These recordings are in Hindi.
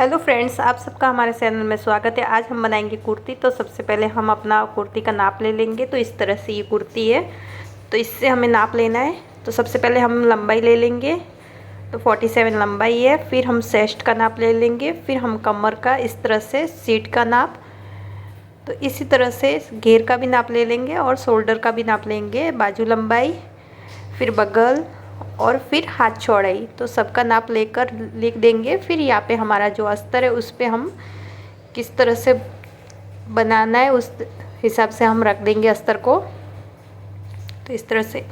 हेलो फ्रेंड्स, आप सबका हमारे चैनल में स्वागत है। आज हम बनाएंगे कुर्ती। तो सबसे पहले हम अपना कुर्ती का नाप ले लेंगे। तो इस तरह से ये कुर्ती है, तो इससे हमें नाप लेना है। तो सबसे पहले हम लंबाई ले लेंगे, तो 47 लंबाई है। फिर हम चेस्ट का नाप ले लेंगे, फिर हम कमर का, इस तरह से सीट का नाप, तो इसी तरह से घेर का भी नाप ले लेंगे और शोल्डर का भी नाप लेंगे, बाजू लंबाई, फिर बगल और फिर हाथ चौड़ाई। तो सबका नाप लेकर लिख देंगे। फिर यहाँ पे हमारा जो अस्तर है उस पे हम किस तरह से बनाना है उस हिसाब से हम रख देंगे अस्तर को। तो इस तरह से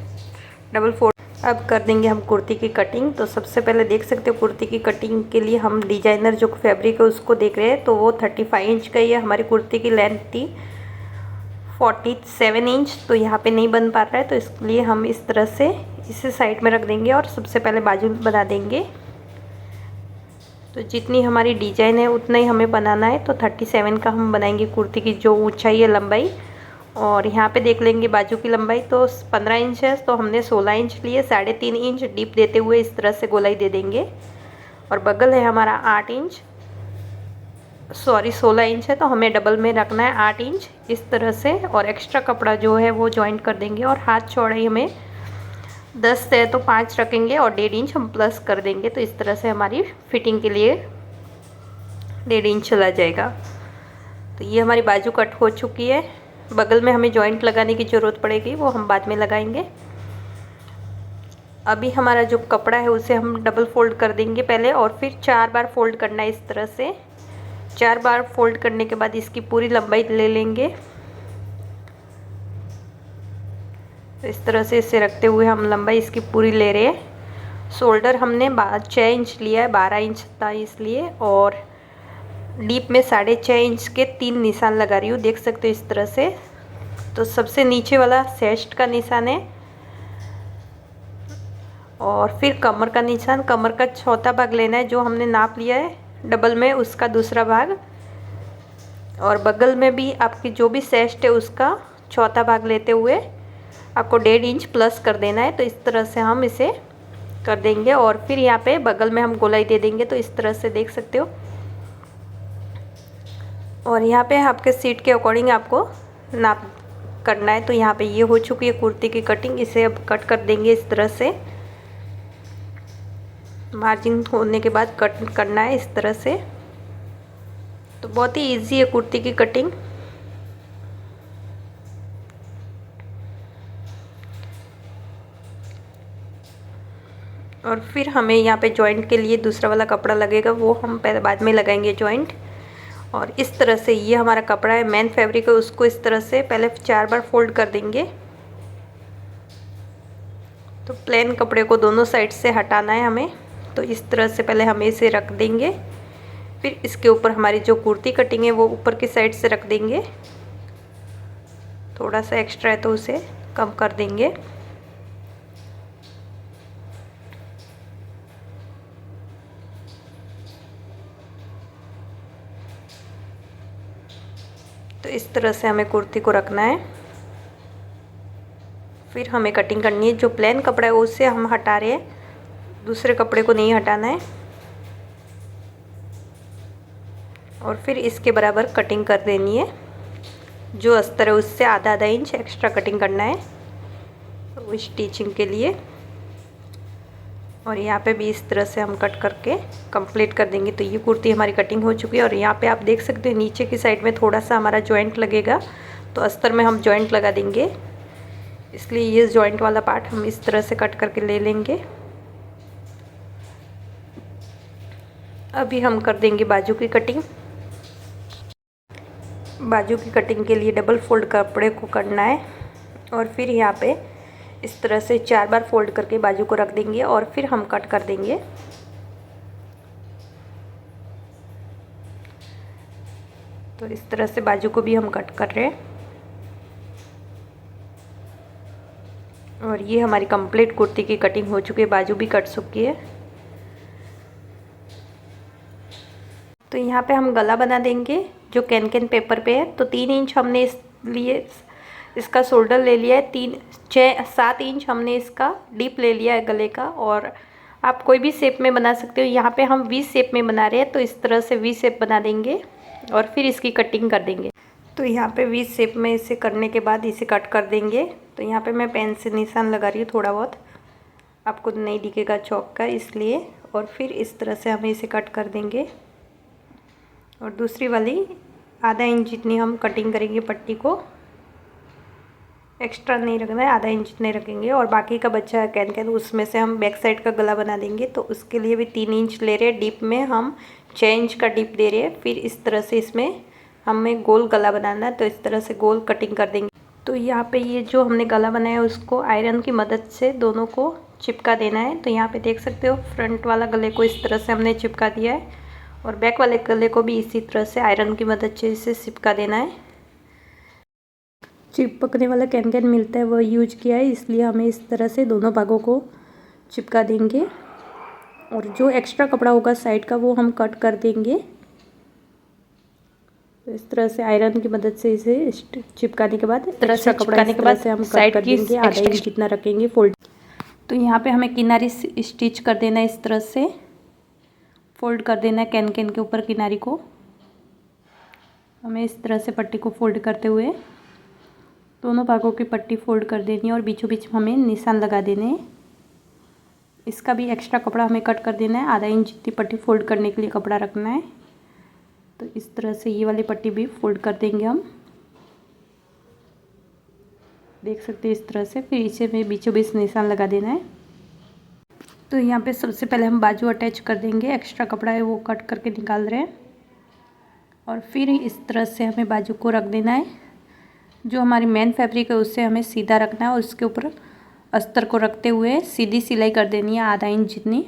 डबल फोल्ड। अब कर देंगे हम कुर्ती की कटिंग। तो सबसे पहले देख सकते हो कुर्ती की कटिंग के लिए हम डिजाइनर जो फैब्रिक है उसको देख रहे हैं। तो वो 35 इंच का ही है। हमारी कुर्ती की लेंथ थी 47 इंच, तो यहाँ पे नहीं बन पा रहा है, तो इसलिए हम इस तरह से इसे साइड में रख देंगे और सबसे पहले बाजू बना देंगे। तो जितनी हमारी डिजाइन है उतना ही हमें बनाना है। तो 37 का हम बनाएंगे कुर्ती की जो ऊंचाई है, लंबाई। और यहाँ पे देख लेंगे बाजू की लंबाई तो 15 इंच है, तो हमने 16 इंच लिए। 3.5 इंच डीप देते हुए इस तरह से गोलाई दे देंगे। और बगल है हमारा 8 इंच, सॉरी 16 इंच है, तो हमें डबल में रखना है 8 इंच इस तरह से। और एक्स्ट्रा कपड़ा जो है वो जॉइंट कर देंगे। और हाथ चौड़ाई हमें 10 है तो 5 रखेंगे और 1.5 इंच हम प्लस कर देंगे। तो इस तरह से हमारी फिटिंग के लिए 1.5 इंच चला जाएगा। तो ये हमारी बाजू कट हो चुकी है। बगल में हमें जॉइंट लगाने की ज़रूरत पड़ेगी, वो हम बाद में लगाएंगे। अभी हमारा जो कपड़ा है उसे हम डबल फोल्ड कर देंगे पहले, और फिर 4 बार फोल्ड करना है इस तरह से। 4 बार फोल्ड करने के बाद इसकी पूरी लंबाई ले लेंगे। तो इस तरह से इसे रखते हुए हम लंबाई इसकी पूरी ले रहे हैं। शोल्डर हमने 6 इंच लिया है, 12 इंच था इसलिए। और डीप में 6.5 इंच के 3 निशान लगा रही हूँ, देख सकते हो इस तरह से। तो सबसे नीचे वाला चेस्ट का निशान है, और फिर कमर का निशान। कमर का चौथा भाग लेना है जो हमने नाप लिया है डबल में, उसका दूसरा भाग। और बगल में भी आपकी जो भी चेस्ट है उसका चौथा भाग लेते हुए आपको 1.5 इंच प्लस कर देना है। तो इस तरह से हम इसे कर देंगे। और फिर यहाँ पे बगल में हम गोलाई दे देंगे, तो इस तरह से देख सकते हो। और यहाँ पे आपके सीट के अकॉर्डिंग आपको नाप करना है। तो यहाँ पे ये हो चुकी है कुर्ती की कटिंग। इसे अब कट कर देंगे इस तरह से। मार्जिन होने के बाद कट करना है इस तरह से। तो बहुत ही इजी है कुर्ती की कटिंग। और फिर हमें यहाँ पे जॉइंट के लिए दूसरा वाला कपड़ा लगेगा, वो हम पहले बाद में लगाएंगे जॉइंट। और इस तरह से ये हमारा कपड़ा है, मेन फैब्रिक है, उसको इस तरह से पहले 4 बार फोल्ड कर देंगे। तो प्लेन कपड़े को दोनों साइड से हटाना है हमें। तो इस तरह से पहले हम इसे रख देंगे। फिर इसके ऊपर हमारी जो कुर्ती कटिंग है वो ऊपर की साइड से रख देंगे। थोड़ा सा एक्स्ट्रा है तो उसे कम कर देंगे। तो इस तरह से हमें कुर्ती को रखना है। फिर हमें कटिंग करनी है। जो प्लेन कपड़ा है उससे हम हटा रहे हैं, दूसरे कपड़े को नहीं हटाना है। और फिर इसके बराबर कटिंग कर देनी है। जो अस्तर है उससे आधा इंच एक्स्ट्रा कटिंग करना है वो स्टिचिंग के लिए। और यहाँ पे भी इस तरह से हम कट करके कंप्लीट कर देंगे। तो ये कुर्ती हमारी कटिंग हो चुकी है। और यहाँ पे आप देख सकते हो नीचे की साइड में थोड़ा सा हमारा जॉइंट लगेगा, तो अस्तर में हम जॉइंट लगा देंगे, इसलिए ये जॉइंट वाला पार्ट हम इस तरह से कट करके ले लेंगे। अभी हम कर देंगे बाजू की कटिंग। बाजू की कटिंग के लिए डबल फोल्ड कपड़े को करना है। और फिर यहाँ पे इस तरह से 4 बार फोल्ड करके बाजू को रख देंगे और फिर हम कट कर देंगे। तो इस तरह से बाजू को भी हम कट कर रहे हैं। और ये हमारी कंप्लीट कुर्ती की कटिंग हो चुकी है, बाजू भी कट चुकी है। तो यहाँ पे हम गला बना देंगे जो कैन पेपर पे है। तो 3 इंच हमने इसलिए इसका शोल्डर ले लिया है, 7 इंच हमने इसका डीप ले लिया है गले का। और आप कोई भी शेप में बना सकते हो। यहाँ पे हम वी शेप में बना रहे हैं, तो इस तरह से वी शेप बना देंगे और फिर इसकी कटिंग कर देंगे। तो यहाँ पे वी शेप में इसे करने के बाद इसे कट कर देंगे। तो यहाँ पे मैं पेन से निशान लगा रही हूँ, थोड़ा बहुत आपको नहीं दिखेगा चौक का, इसलिए। और फिर इस तरह से हम इसे कट कर देंगे और दूसरी वाली आधा इंच जितनी हम कटिंग करेंगे पट्टी को। एक्स्ट्रा नहीं रखना है, आधा इंच जितने रखेंगे। और बाकी का बच्चा कैन कैन उसमें से हम बैक साइड का गला बना देंगे। तो उसके लिए भी 3 इंच ले रहे हैं, डीप में हम 6 इंच का डीप दे रहे हैं। फिर इस तरह से इसमें हमें गोल गला बनाना है, तो इस तरह से गोल कटिंग कर देंगे। तो यहाँ पे ये जो हमने गला बनाया है उसको आयरन की मदद से दोनों को चिपका देना है। तो यहाँ पे देख सकते हो फ्रंट वाला गले को इस तरह से हमने चिपका दिया है और बैक वाले गले को भी इसी तरह से आयरन की मदद से इसे चिपका देना है। चिपकने वाला कैन कैन मिलता है वो यूज किया है, इसलिए हमें इस तरह से दोनों भागों को चिपका देंगे। और जो एक्स्ट्रा कपड़ा होगा साइड का वो हम कट कर देंगे। तो इस तरह से आयरन की मदद से इसे चिपकाने के बाद इस तरह से चिपकाने के बाद से हम कट कर देंगे, आधा इंच जितना रखेंगे फोल्ड। तो यहाँ पे हमें किनारी स्टिच कर देना है, इस तरह से फोल्ड कर देना है कैन कैन के ऊपर किनारी को। हमें इस तरह से पट्टी को फोल्ड करते हुए दोनों भागों की पट्टी फोल्ड कर देनी है और बीचों बीच हमें निशान लगा देने हैं। इसका भी एक्स्ट्रा कपड़ा हमें कट कर देना है, आधा इंच जितनी पट्टी फोल्ड करने के लिए कपड़ा रखना है। तो इस तरह से ये वाली पट्टी भी फोल्ड कर देंगे हम, देख सकते हैं इस तरह से। फिर इसे में बीचों बीच निशान लगा देना है। तो यहाँ पे सबसे पहले हम बाजू अटैच कर देंगे, एक्स्ट्रा कपड़ा है वो कट करके निकाल रहे हैं। और फिर इस तरह से हमें बाजू को रख देना है। जो हमारी मेन फैब्रिक है उससे हमें सीधा रखना है और उसके ऊपर अस्तर को रखते हुए सीधी सिलाई कर देनी है, आधा इंच जितनी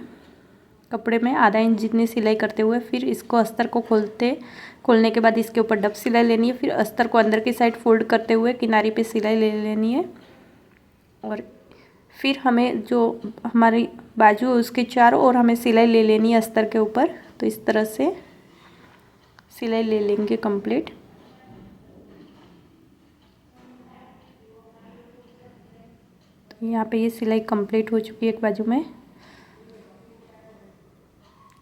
कपड़े में आधा इंच जितनी सिलाई करते हुए। फिर इसको अस्तर को खोलने के बाद इसके ऊपर डब सिलाई लेनी है। फिर अस्तर को अंदर की साइड फोल्ड करते हुए किनारी पे सिलाई ले लेनी है। और फिर हमें जो हमारी बाजू है उसके चारों ओर हमें सिलाई ले लेनी है अस्तर के ऊपर। तो इस तरह से सिलाई ले लेंगे कंप्लीट। तो यहाँ पे ये सिलाई कंप्लीट हो चुकी है एक बाजू में।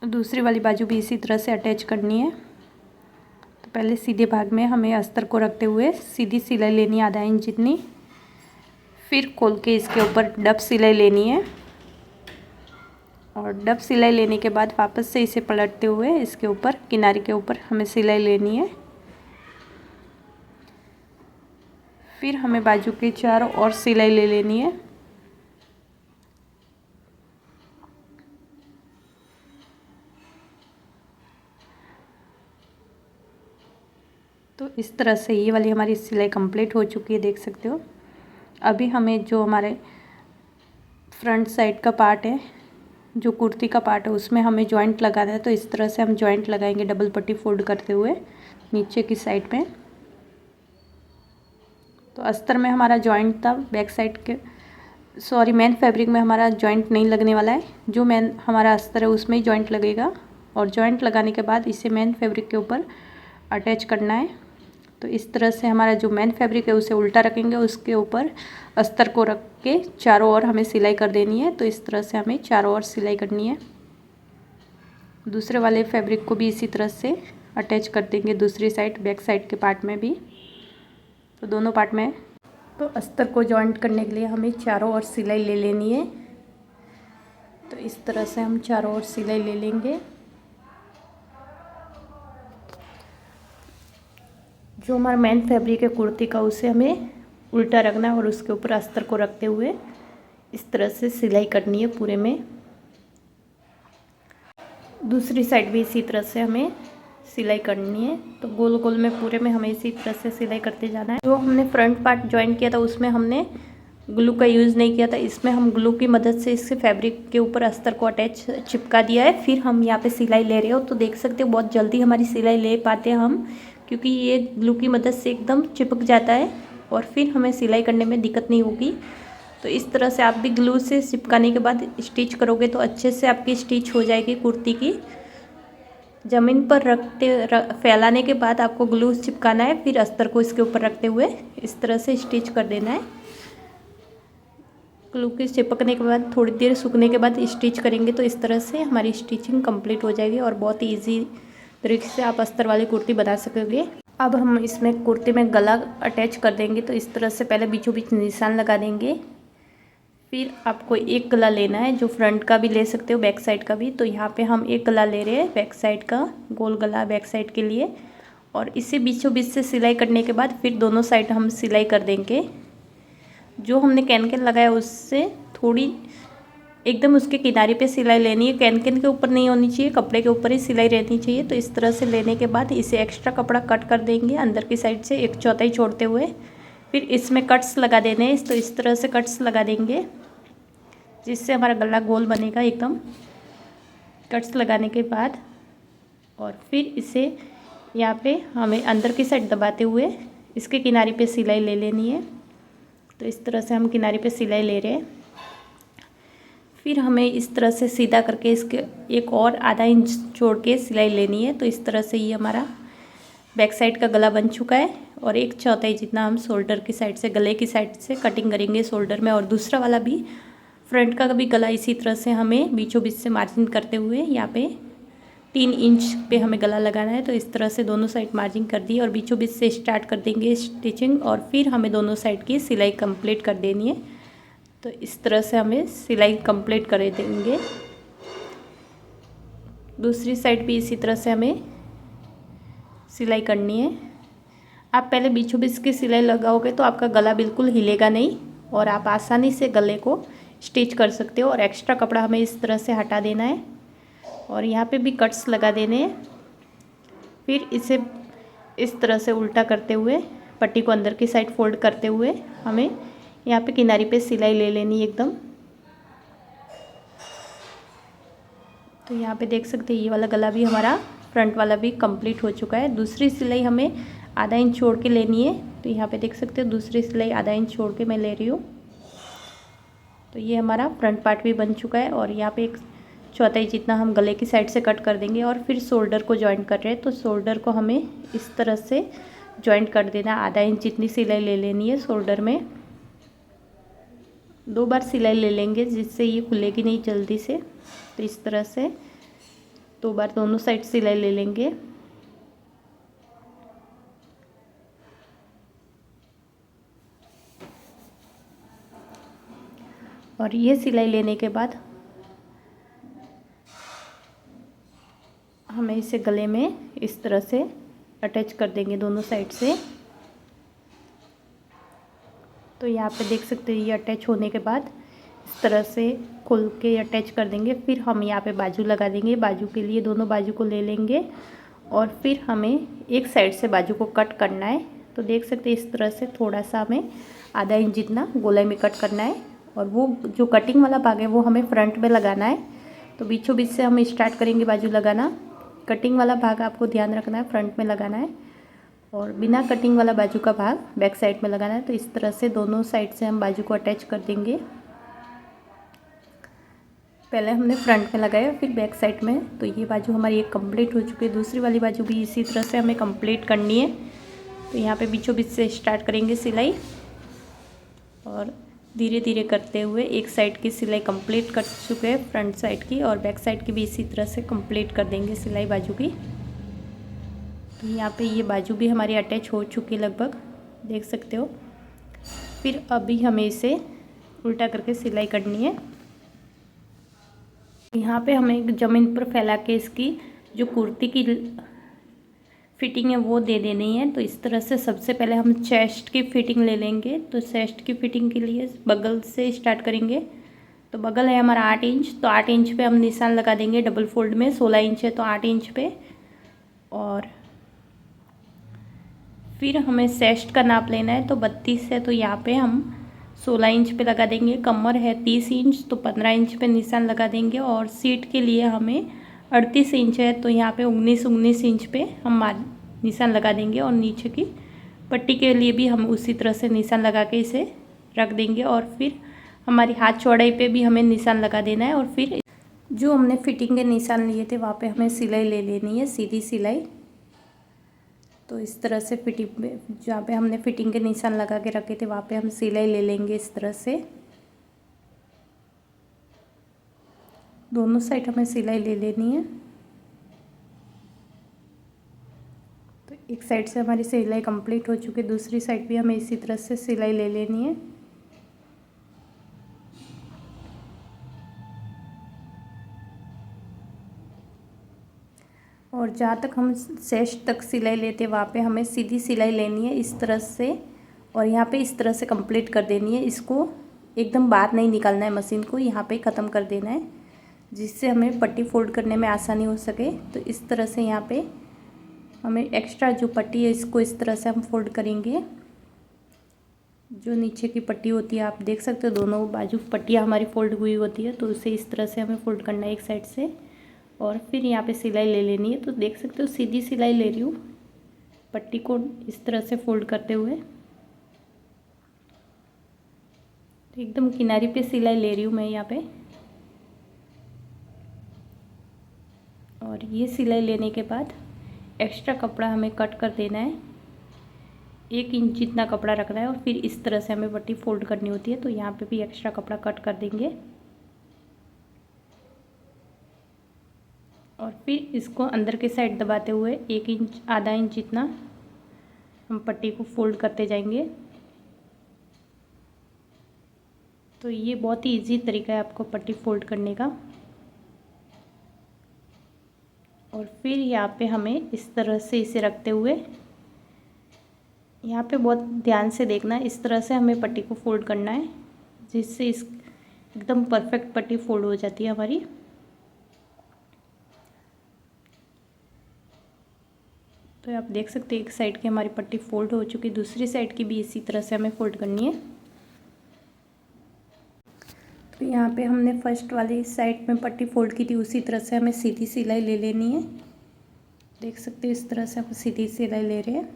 दूसरी वाली बाजू भी इसी तरह से अटैच करनी है। तो पहले सीधे भाग में हमें अस्तर को रखते हुए सीधी सिलाई लेनी है, आधा इंच जितनी। फिर खोल के इसके ऊपर डब सिलाई लेनी है और डब सिलाई लेने के बाद वापस से इसे पलटते हुए इसके ऊपर किनारे के ऊपर हमें सिलाई लेनी है। फिर हमें बाजू के चारों ओर सिलाई ले लेनी है। तो इस तरह से ये वाली हमारी सिलाई कंप्लीट हो चुकी है, देख सकते हो। अभी हमें जो हमारे फ्रंट साइड का पार्ट है, जो कुर्ती का पार्ट है, उसमें हमें जॉइंट लगाना है। तो इस तरह से हम जॉइंट लगाएंगे डबल पट्टी फोल्ड करते हुए नीचे की साइड में। तो अस्तर में हमारा जॉइंट था, बैक साइड के मेन फैब्रिक में हमारा जॉइंट नहीं लगने वाला है। जो मेन हमारा अस्तर है उसमें ही जॉइंट लगेगा। और जॉइंट लगाने के बाद इसे मेन फैब्रिक के ऊपर अटैच करना है। तो इस तरह से हमारा जो मेन फैब्रिक है उसे उल्टा रखेंगे, उसके ऊपर अस्तर को रख के चारों ओर हमें सिलाई कर देनी है। तो इस तरह से हमें चारों ओर सिलाई करनी है। दूसरे वाले फैब्रिक को भी इसी तरह से अटैच कर देंगे दूसरी साइड, बैक साइड के पार्ट में भी। तो दोनों पार्ट में तो अस्तर को जॉइंट करने के लिए हमें चारों ओर सिलाई ले लेनी है। तो इस तरह से हम चारों ओर सिलाई ले लेंगे। जो हमारा मेन फैब्रिक है कुर्ती का उसे हमें उल्टा रखना है और उसके ऊपर अस्तर को रखते हुए इस तरह से सिलाई करनी है पूरे में। दूसरी साइड भी इसी तरह से हमें सिलाई करनी है। तो गोल गोल में पूरे में हमें इसी तरह से सिलाई करते जाना है। जो हमने फ्रंट पार्ट ज्वाइन किया था उसमें हमने ग्लू का यूज़ नहीं किया था। इसमें हम ग्लू की मदद से इससे फैब्रिक के ऊपर अस्तर को अटैच चिपका दिया है। फिर हम यहाँ पे सिलाई ले रहे हो तो देख सकते हो बहुत जल्दी हमारी सिलाई ले पाते हैं हम, क्योंकि ये ग्लू की मदद से एकदम चिपक जाता है और फिर हमें सिलाई करने में दिक्कत नहीं होगी। तो इस तरह से आप भी ग्लू से चिपकाने के बाद स्टिच करोगे तो अच्छे से आपकी स्टिच हो जाएगी कुर्ती की। ज़मीन पर फैलाने के बाद आपको ग्लू चिपकाना है, फिर अस्तर को इसके ऊपर रखते हुए इस तरह से स्टिच कर देना है। ग्लू के चिपकने के बाद थोड़ी देर सूखने के बाद स्टिच करेंगे तो इस तरह से हमारी स्टिचिंग कंप्लीट हो जाएगी और बहुत ही ईजी तरीके से आप अस्तर वाली कुर्ती बना सकोगे। अब हम इसमें कुर्ती में गला अटैच कर देंगे तो इस तरह से पहले बीचों बीच निशान लगा देंगे। फिर आपको एक गला लेना है, जो फ्रंट का भी ले सकते हो बैक साइड का भी। तो यहाँ पे हम एक गला ले रहे हैं बैक साइड का, गोल गला बैक साइड के लिए। और इसे बीचों बीच से सिलाई करने के बाद फिर दोनों साइड हम सिलाई कर देंगे। जो हमने कैनकेन लगाया उससे थोड़ी एकदम उसके किनारे पे सिलाई लेनी है, कैनकेन के ऊपर नहीं होनी चाहिए, कपड़े के ऊपर ही सिलाई रहनी चाहिए। तो इस तरह से लेने के बाद इसे एक्स्ट्रा कपड़ा कट कर देंगे अंदर की साइड से 1/4 छोड़ते हुए। फिर इसमें कट्स लगा देने हैं, तो इस तरह से कट्स लगा देंगे जिससे हमारा गला गोल बनेगा एकदम। कट्स लगाने के बाद और फिर इसे यहाँ पे हमें अंदर की साइड दबाते हुए इसके किनारे पे सिलाई ले लेनी है। तो इस तरह से हम किनारे पे सिलाई ले रहे हैं। फिर हमें इस तरह से सीधा करके इसके एक और आधा इंच छोड़ के सिलाई लेनी है। तो इस तरह से ये हमारा बैक साइड का गला बन चुका है और 1/4 जितना हम शोल्डर की साइड से, गले की साइड से कटिंग करेंगे शोल्डर में। और दूसरा वाला भी फ्रंट का भी गला इसी तरह से हमें बीचों बीच से मार्जिन करते हुए यहाँ पे 3 इंच पे हमें गला लगाना है। तो इस तरह से दोनों साइड मार्जिन कर दी और बीचों बीच से स्टार्ट कर देंगे स्टिचिंग और फिर हमें दोनों साइड की सिलाई कंप्लीट कर देनी है। तो इस तरह से हमें सिलाई कंप्लीट कर देंगे। दूसरी साइड भी इसी तरह से हमें सिलाई करनी है। आप पहले बीचों बीच की सिलाई लगाओगे तो आपका गला बिल्कुल हिलेगा नहीं और आप आसानी से गले को स्टिच कर सकते हो। और एक्स्ट्रा कपड़ा हमें इस तरह से हटा देना है और यहाँ पे भी कट्स लगा देने हैं। फिर इसे इस तरह से उल्टा करते हुए पट्टी को अंदर की साइड फोल्ड करते हुए हमें यहाँ पे किनारी पे सिलाई ले लेनी एकदम। तो यहाँ पे देख सकते हैं ये वाला गला भी हमारा फ्रंट वाला भी कंप्लीट हो चुका है। दूसरी सिलाई हमें आधा इंच छोड़ के लेनी है। तो यहाँ पे देख सकते हो दूसरी सिलाई आधा इंच छोड़ के मैं ले रही हूँ। तो ये हमारा फ्रंट पार्ट भी बन चुका है और यहाँ पे 1/4 जितना हम गले की साइड से कट कर देंगे। और फिर शोल्डर को जॉइंट कर रहे हैं तो शोल्डर को हमें इस तरह से जॉइंट कर देना। आधा इंच जितनी सिलाई ले लेनी है शोल्डर में। 2 बार सिलाई ले लेंगे जिससे ये खुलेगी नहीं जल्दी से। तो इस तरह से 2 बार दोनों साइड सिलाई ले लेंगे। और ये सिलाई लेने के बाद हमें इसे गले में इस तरह से अटैच कर देंगे दोनों साइड से। तो यहाँ पे देख सकते हैं ये अटैच होने के बाद इस तरह से खोल के अटैच कर देंगे। फिर हम यहाँ पे बाजू लगा देंगे। बाजू के लिए दोनों बाजू को ले लेंगे और फिर हमें एक साइड से बाजू को कट करना है। तो देख सकते हैं इस तरह से थोड़ा सा हमें आधा इंच जितना गोलाई में कट करना है और वो जो कटिंग वाला भाग है वो हमें फ्रंट में लगाना है। तो बीचों बीच से हम स्टार्ट करेंगे बाजू लगाना। कटिंग वाला भाग आपको ध्यान रखना है फ्रंट में लगाना है और बिना कटिंग वाला बाजू का भाग बैक साइड में लगाना है। तो इस तरह से दोनों साइड से हम बाजू को अटैच कर देंगे। पहले हमने फ्रंट में लगाया फिर बैक साइड में। तो ये बाजू हमारी एक कंप्लीट हो चुकी है। दूसरी वाली बाजू भी इसी तरह से हमें कंप्लीट करनी है। तो यहाँ पे बीचों बीच से स्टार्ट करेंगे सिलाई और धीरे धीरे करते हुए एक साइड की सिलाई कंप्लीट कर चुके हैं फ्रंट साइड की और बैक साइड की भी इसी तरह से कंप्लीट कर देंगे सिलाई बाजू की। तो यहाँ पे ये बाजू भी हमारी अटैच हो चुकी है लगभग, देख सकते हो। फिर अभी हमें इसे उल्टा करके सिलाई करनी है। यहाँ पे हमें ज़मीन पर फैला के इसकी जो कुर्ती की फिटिंग है वो दे देनी है। तो इस तरह से सबसे पहले हम चेस्ट की फिटिंग ले लेंगे। तो चेस्ट की फिटिंग के लिए बगल से स्टार्ट करेंगे। तो बगल है हमारा 8 इंच, तो 8 इंच पे हम निशान लगा देंगे डबल फोल्ड में। 16 इंच है तो 8 इंच पे। और फिर हमें चेस्ट का नाप लेना है। तो 32 है तो यहाँ पे हम 16 इंच पे लगा देंगे। कमर है 30 इंच तो 15 इंच पे निशान लगा देंगे। और सीट के लिए हमें 38 इंच है तो यहाँ पे 19 इंच पे हम निशान लगा देंगे। और नीचे की पट्टी के लिए भी हम उसी तरह से निशान लगा के इसे रख देंगे। और फिर हमारी हाथ चौड़ाई पे भी हमें निशान लगा देना है। और फिर जो हमने फिटिंग के निशान लिए थे वहाँ पे हमें सिलाई ले लेनी है, सीधी सिलाई। तो इस तरह से फिटिंग में जहाँ पे हमने फिटिंग के निशान लगा के रखे थे वहाँ पे हम सिलाई ले लेंगे इस तरह से। दोनों साइड हमें सिलाई ले लेनी है। तो एक साइड से हमारी सिलाई कंप्लीट हो चुकी है, दूसरी साइड भी हमें इसी तरह से सिलाई ले लेनी है। और जहाँ तक हम शेष तक सिलाई लेते हैं वहाँ पे हमें सीधी सिलाई लेनी है इस तरह से, और यहाँ पे इस तरह से कंप्लीट कर देनी है। इसको एकदम बाहर नहीं निकालना है, मशीन को यहाँ पे ख़त्म कर देना है, जिससे हमें पट्टी फोल्ड करने में आसानी हो सके। तो इस तरह से यहाँ पे हमें एक्स्ट्रा जो पट्टी है इसको इस तरह से हम फोल्ड करेंगे। जो नीचे की पट्टी होती है आप देख सकते हो, दोनों बाजू पट्टियाँ हमारी फोल्ड हुई होती है, तो उसे इस तरह से हमें फोल्ड करना है एक साइड से। और फिर यहाँ पे सिलाई ले लेनी है। तो देख सकते हो सीधी सिलाई ले रही हूँ, पट्टी को इस तरह से फोल्ड करते हुए। तो एकदम किनारे पे सिलाई ले रही हूँ मैं यहाँ पे। और ये सिलाई लेने के बाद एक्स्ट्रा कपड़ा हमें कट कर देना है, 1 इंच जितना कपड़ा रखना है। और फिर इस तरह से हमें पट्टी फोल्ड करनी होती है, तो यहाँ पे भी एक्स्ट्रा कपड़ा कट कर देंगे। और फिर इसको अंदर के साइड दबाते हुए 1 इंच आधा इंच जितना हम पट्टी को फोल्ड करते जाएंगे। तो ये बहुत ही इजी तरीका है आपको पट्टी फोल्ड करने का। और फिर यहाँ पे हमें इस तरह से इसे रखते हुए, यहाँ पे बहुत ध्यान से देखना है, इस तरह से हमें पट्टी को फोल्ड करना है, जिससे इस एकदम परफेक्ट पट्टी फोल्ड हो जाती है हमारी। तो आप देख सकते हैं एक साइड की हमारी पट्टी फोल्ड हो चुकी है, दूसरी साइड की भी इसी तरह से हमें फोल्ड करनी है। तो यहाँ पे हमने फर्स्ट वाली साइड में पट्टी फोल्ड की थी, उसी तरह से हमें सीधी सिलाई ले लेनी है। देख सकते हो इस तरह से हम सीधी सिलाई ले रहे हैं।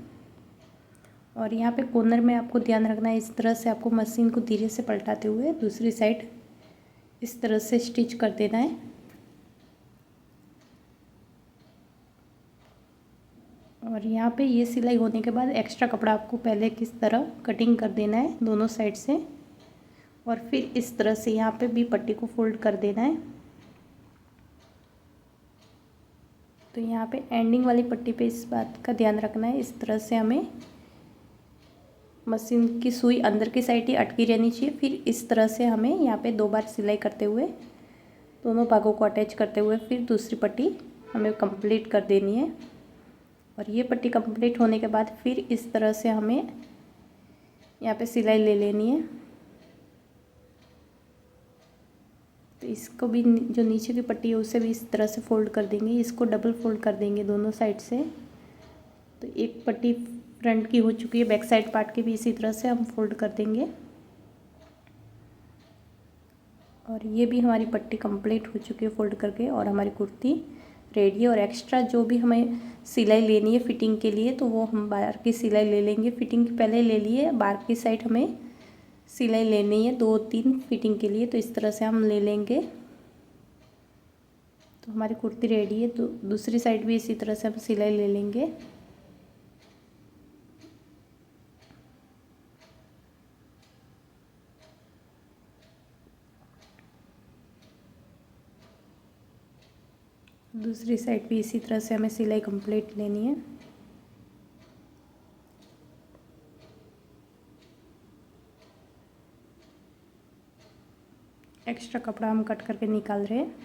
और यहाँ पे कॉर्नर में आपको ध्यान रखना है, इस तरह से आपको मशीन को धीरे से पलटाते हुए दूसरी साइड इस तरह से स्टिच कर देना है। और यहाँ पे ये सिलाई होने के बाद एक्स्ट्रा कपड़ा आपको पहले किस तरह कटिंग कर देना है दोनों साइड से, और फिर इस तरह से यहाँ पे भी पट्टी को फोल्ड कर देना है। तो यहाँ पे एंडिंग वाली पट्टी पे इस बात का ध्यान रखना है, इस तरह से हमें मशीन की सुई अंदर की साइड ही अटकी रहनी चाहिए। फिर इस तरह से हमें यहाँ पे 2 बार सिलाई करते हुए दोनों भागों को अटैच करते हुए फिर दूसरी पट्टी हमें कंप्लीट कर देनी है। और ये पट्टी कंप्लीट होने के बाद फिर इस तरह से हमें यहाँ पे सिलाई ले लेनी है। तो इसको भी जो नीचे की पट्टी है उसे भी इस तरह से फोल्ड कर देंगे, इसको डबल फोल्ड कर देंगे दोनों साइड से। तो एक पट्टी फ्रंट की हो चुकी है, बैक साइड पार्ट की भी इसी तरह से हम फोल्ड कर देंगे। और ये भी हमारी पट्टी कंप्लीट हो चुकी है फोल्ड करके, और हमारी कुर्ती रेडी है। और एक्स्ट्रा जो भी हमें सिलाई लेनी है फिटिंग के लिए, तो वो हम बाहर की सिलाई ले लेंगे। फिटिंग की पहले ले लिए, बाहर की साइड हमें सिलाई लेनी है 2-3 फिटिंग के लिए, तो इस तरह से हम ले लेंगे। तो हमारी कुर्ती रेडी है। तो दूसरी साइड भी इसी तरह से हम सिलाई ले लेंगे। दूसरी साइड भी इसी तरह से हमें सिलाई कंप्लीट लेनी है। एक्स्ट्रा कपड़ा हम कट करके निकाल रहे हैं।